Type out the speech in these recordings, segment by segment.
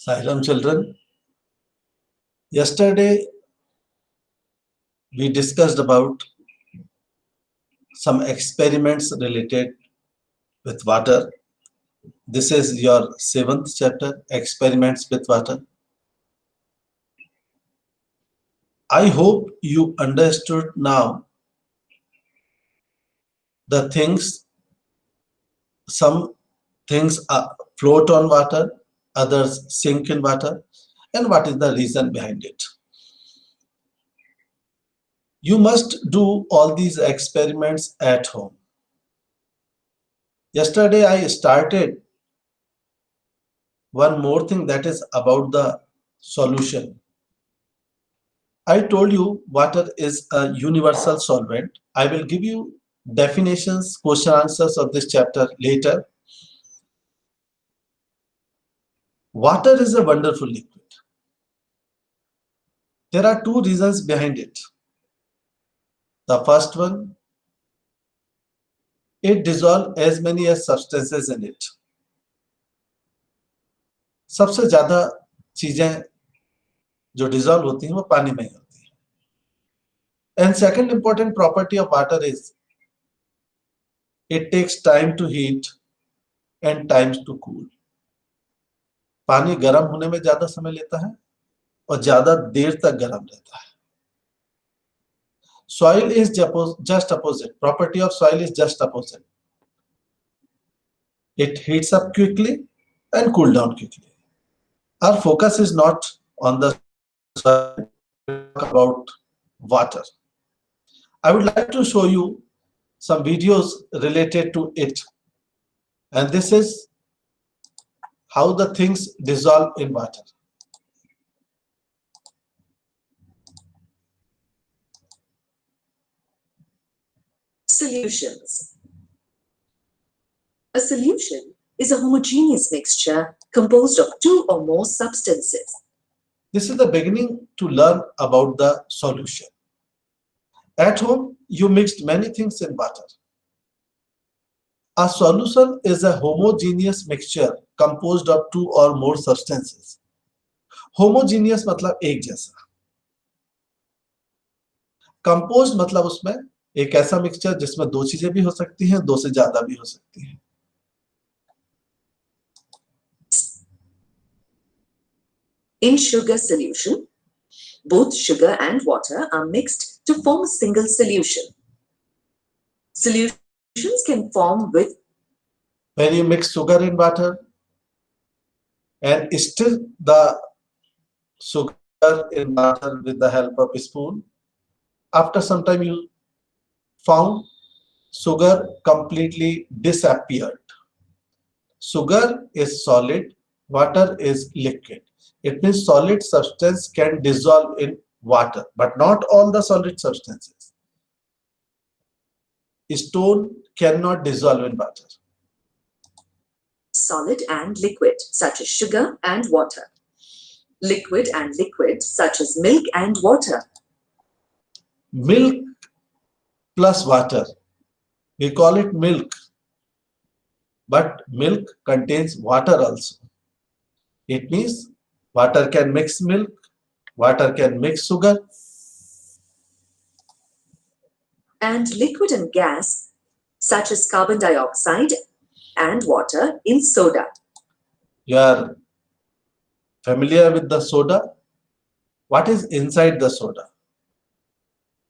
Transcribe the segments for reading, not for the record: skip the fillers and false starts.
Sairam children, yesterday we discussed about some experiments related with water. This is your 7th chapter, Experiments with Water. I hope you understood now the things. Some things float on water, others sink in water, and what is the reason behind it. You must do all these experiments at home. Yesterday I started one more thing, that is about the solution. I told you water is a universal solvent. I will give you definitions, question answers of this chapter later. Water is a wonderful liquid. There are two reasons behind it. The first one, it dissolves as many as substances in it. सबसे ज्यादा चीजें जो dissolve होती हैं वो पानी में ही होती हैं. And second important property of water is it takes time to heat and time to cool. पानी गर्म होने में ज्यादा समय लेता है और ज्यादा देर तक गर्म रहता है. Soil is just opposite. Property of soil is just opposite. It heats up quickly and cool down quickly. Our focus is not on the soil, about water. I would like to show you some videos related to it. And this is how the things dissolve in water. Solutions. A solution is a homogeneous mixture composed of two or more substances. This is the beginning to learn about the solution. At home, you mixed many things in water. A solution is a homogeneous mixture composed of two or more substances. Homogeneous मतलब एक जैसा. Composed मतलब उसमें एक ऐसा mixture जिसमें दो चीजें भी हो सकती हैं, दो से ज्यादा भी हो सकती हैं. In sugar solution, both sugar and water are mixed to form a single solution. Solutions can form with when you mix sugar in water and stir the sugar in water with the help of a spoon. After some time you found sugar completely disappeared. Sugar is solid, water is liquid. It means solid substance can dissolve in water, but not all the solid substances. Stone cannot dissolve in water. Solid and liquid, such as sugar and water. Liquid and liquid, such as milk and water. Milk plus water, we call it milk, but milk contains water also. It means water can mix milk, water can mix sugar. And liquid and gas, such as carbon dioxide and water in soda. You are familiar with the soda? What is inside the soda?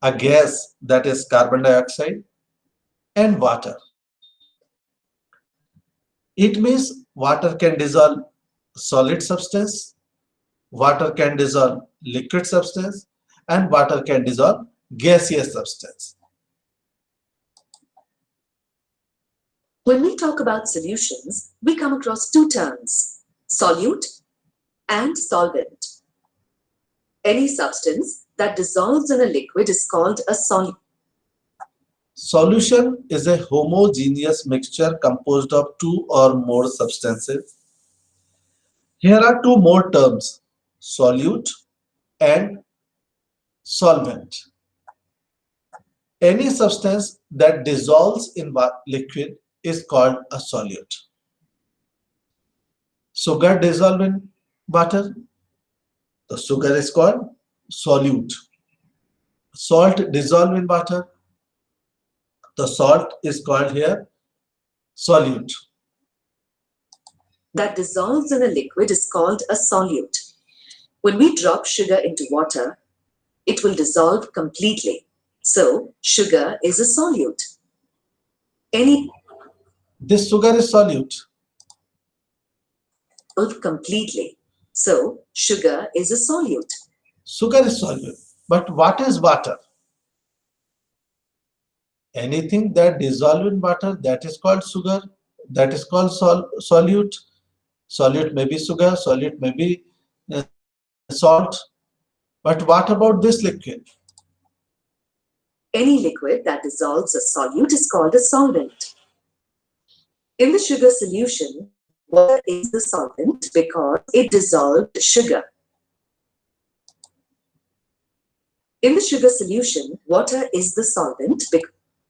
A gas, that is carbon dioxide, and water. It means water can dissolve solid substance, water can dissolve liquid substance, and water can dissolve gaseous substance. When we talk about solutions, we come across two terms, solute and solvent. Any substance that dissolves in a liquid is called a solute. Solution is a homogeneous mixture composed of two or more substances. Here are two more terms, solute and solvent. Any substance that dissolves in liquid is called a solute. Sugar dissolves in water, the sugar is called solute. Salt dissolve in water, the salt is called here solute. That dissolves in a liquid is called a solute. When we drop sugar into water, it will dissolve completely. So, sugar is a solute. This sugar is solute. Completely. So, sugar is a solute. Sugar is solute. But what is water? Anything that dissolve in water, that is called sugar, that is called solute. Solute may be sugar, solute may be salt. But what about this liquid? Any liquid that dissolves a solute is called a solvent. In the sugar solution, water is the solvent because it dissolved sugar. In the sugar solution, water is the solvent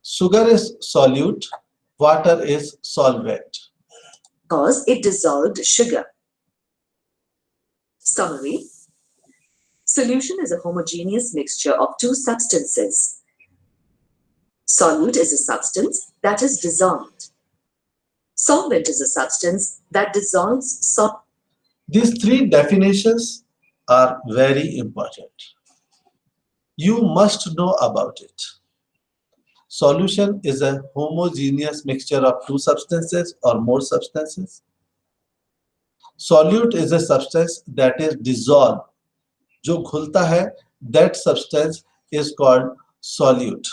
Sugar is solute, water is solvent. because it dissolved sugar. Summary. Solution is a homogeneous mixture of two substances. Solute is a substance that is dissolved. Solvent is a substance that dissolves solvent. These three definitions are very important. You must know about it. Solution is a homogeneous mixture of two substances or more substances. Solute is a substance that is dissolved. जो घुलता है, that substance is called solute.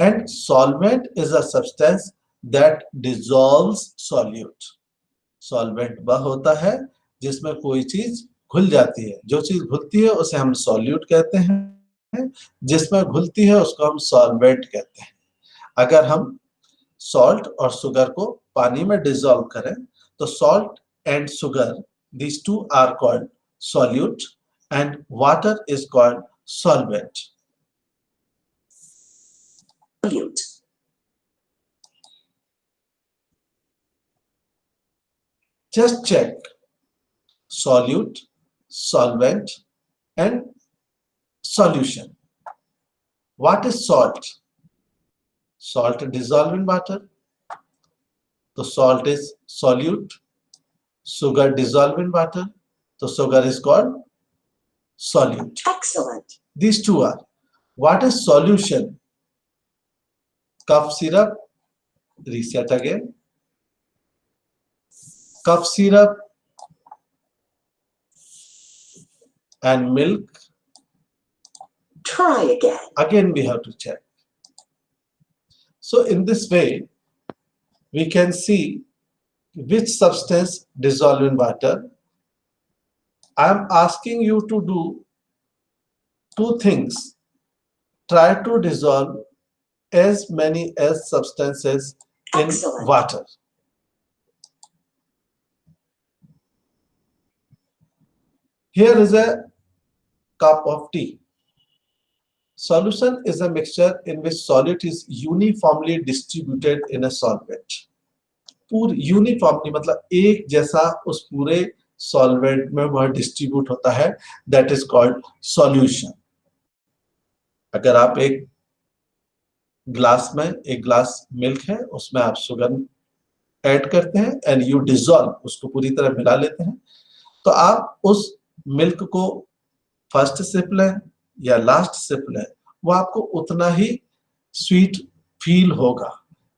And solvent is a substance that dissolves solute. Solvent वह होता है जिसमें कोई चीज घुल जाती है. जो चीज घुलती है उसे हम solute कहते हैं, जिसमें घुलती है उसको हम solvent कहते हैं. अगर हम salt और sugar को पानी में dissolve करें तो salt and sugar, these two are called solute and water is called solvent. Solute. Just check solute, solvent and solution. What is salt? Salt dissolve in water. So salt is solute. Sugar dissolve in water. So sugar is called solute. Excellent. These two are. What is solution? Cough syrup, reset again. Cough syrup and milk. Try again. Again we have to check. So in this way, we can see which substance dissolve in water. I am asking you to do two things. Try to dissolve as many as substances in Excellent. water. Here is a cup of tea. Solution is a mixture in which solute is uniformly distributed in a solvent. पूर uniformly मतलब एक जैसा उस पूरे solvent में वह distribute होता है, that is called solution. अगर आप एक ग्लास में एक ग्लास मिल्क है, उसमें आप शुगर ऐड करते हैं and you dissolve, उसको पूरी तरह मिला लेते हैं, तो आप उस मिल्क को फर्स्ट सिप लें या लास्ट सिप लें, वो आपको उतना ही स्वीट फील होगा.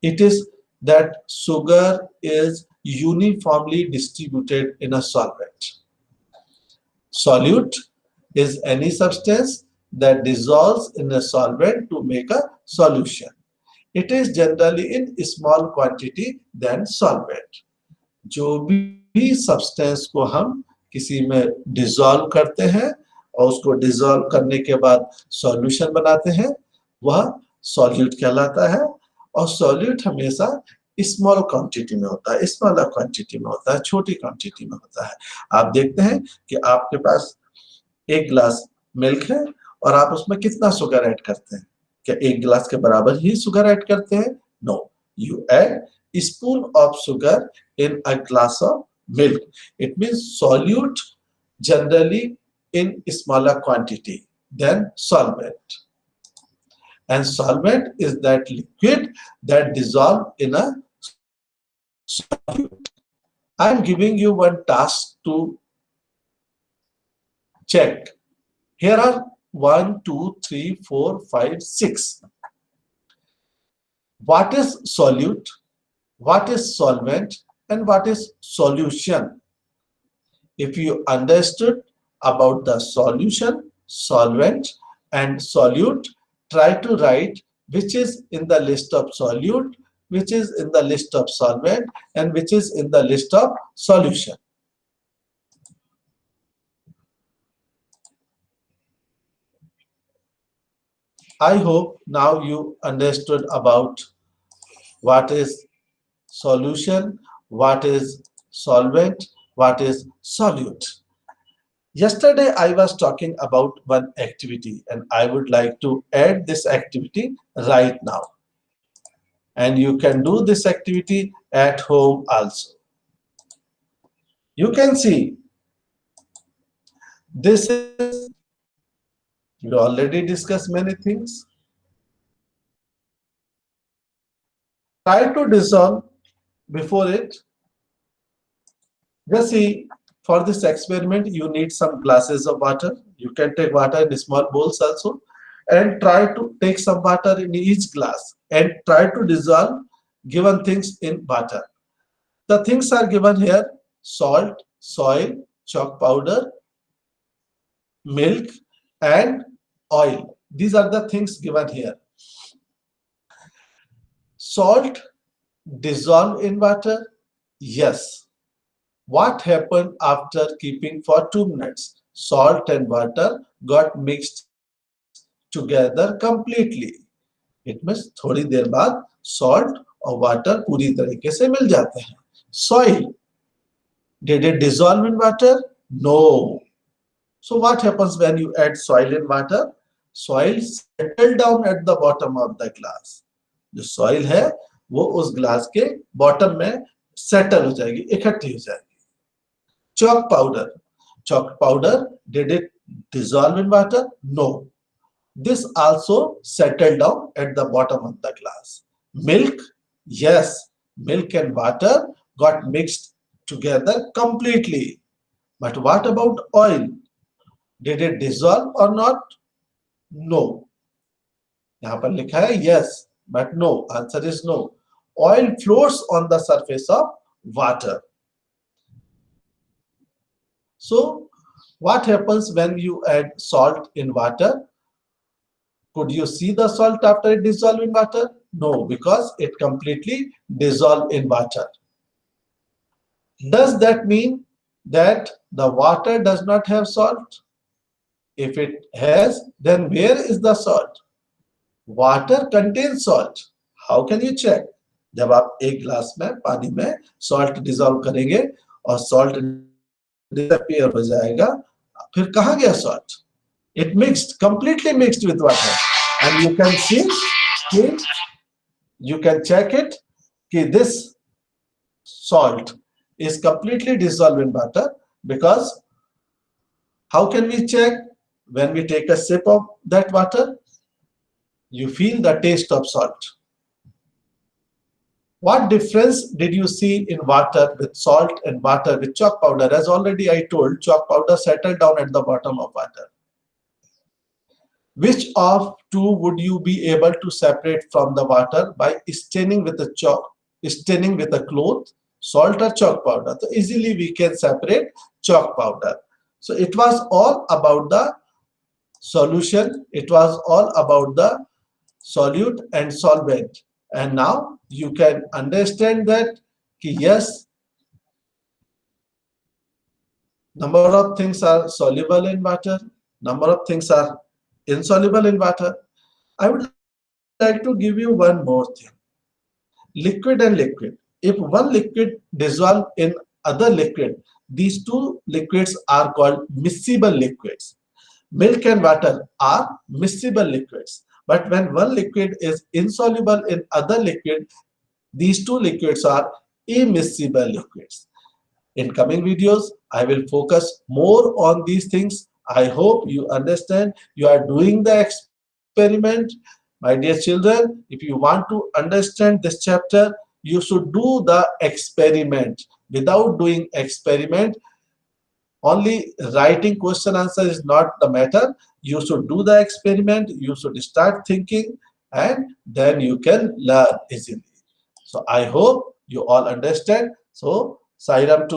It is that sugar is uniformly distributed in a solvent. Solute is any substance that dissolves in a solvent to make a solution. It is generally in small quantity than solvent. जो भी substance को हम किसी में dissolve करते हैं और उसको डिसॉल्व करने के बाद सॉल्यूशन बनाते हैं, वह सॉल्यूट कहलाता है. और सॉल्यूट हमेशा स्मॉल क्वांटिटी में होता है, स्मॉलर क्वांटिटी में होता है, छोटी क्वांटिटी में होता है. आप देखते हैं कि आपके पास एक गिलास मिल्क है और आप उसमें कितना शुगर ऐड करते हैं? क्या एक गिलास के बराबर ही शुगर ऐड करते हैं? No, you add spoon of sugar in a glass of milk. It means solute generally in smaller quantity than solvent. And solvent is that liquid that dissolve in a solute. I am giving you one task to check. Here are 1, 2, 3, 4, 5, 6. What is solute? What is solvent? And what is solution? If you understood about the solution, solvent, and solute, try to write which is in the list of solute, which is in the list of solvent, and which is in the list of solution. I hope now you understood about what is solution, what is solvent, what is solute. Yesterday I was talking about one activity and I would like to add this activity right now. And you can do this activity at home also. You can see this is, we already discussed many things. Try to dissolve before it. Just see, for this experiment, you need some glasses of water. You can take water in small bowls also, and try to take some water in each glass and try to dissolve given things in water. The things are given here: salt, soil, chalk powder, milk, and oil. These are the things given here. Salt dissolve in water? Yes. What happened after keeping for 2 minutes? Salt and water got mixed together completely. It means थोड़ी देर बाद salt और water पूरी तरीके से मिल जाते हैं. Soil, did it dissolve in water? No. So what happens when you add soil in water? Soil settle down at the bottom of the glass. जो soil है वो उस glass के bottom में settle हो जाएगी, इकट्ठी हो जाएगी. Chalk powder. Chalk powder, did it dissolve in water? No. This also settled down at the bottom of the glass. Milk? Yes. Milk and water got mixed together completely. But what about oil? Did it dissolve or not? No. यहाँ पर लिखा है yes, but no. Answer is no. Oil floats on the surface of water. So, what happens when you add salt in water? Could you see the salt after it dissolves in water? No, because it completely dissolved in water. Does that mean that the water does not have salt? If it has, then where is the salt? Water contains salt. How can you check? जब आप एक glass में पानी में salt dissolve करेंगे और salt disappear हो जाएगा, फिर कहाँ गया salt? It mixed, completely mixed with water, and you can see, you can check it, this salt is completely dissolved in water. Because how can we check? When we take a sip of that water, you feel the taste of salt. What difference did you see in water with salt and water with chalk powder? As already I told, chalk powder settled down at the bottom of water. Which of two would you be able to separate from the water by staining with a chalk, staining with a cloth, salt or chalk powder? So easily we can separate chalk powder. So it was all about the solution. It was all about the solute and solvent. And now you can understand that yes, number of things are soluble in water, number of things are insoluble in water. I would like to give you one more thing. Liquid and liquid. If one liquid dissolve in other liquid, these two liquids are called miscible liquids. Milk and water are miscible liquids. But when one liquid is insoluble in other liquid, these two liquids are immiscible liquids. In coming videos, I will focus more on these things. I hope you understand. You are doing the experiment. My dear children, if you want to understand this chapter, you should do the experiment. Without doing experiment, only writing question answer is not the matter. You should do the experiment, you should start thinking, and then you can learn easily. So I hope you all understand. So Sairam to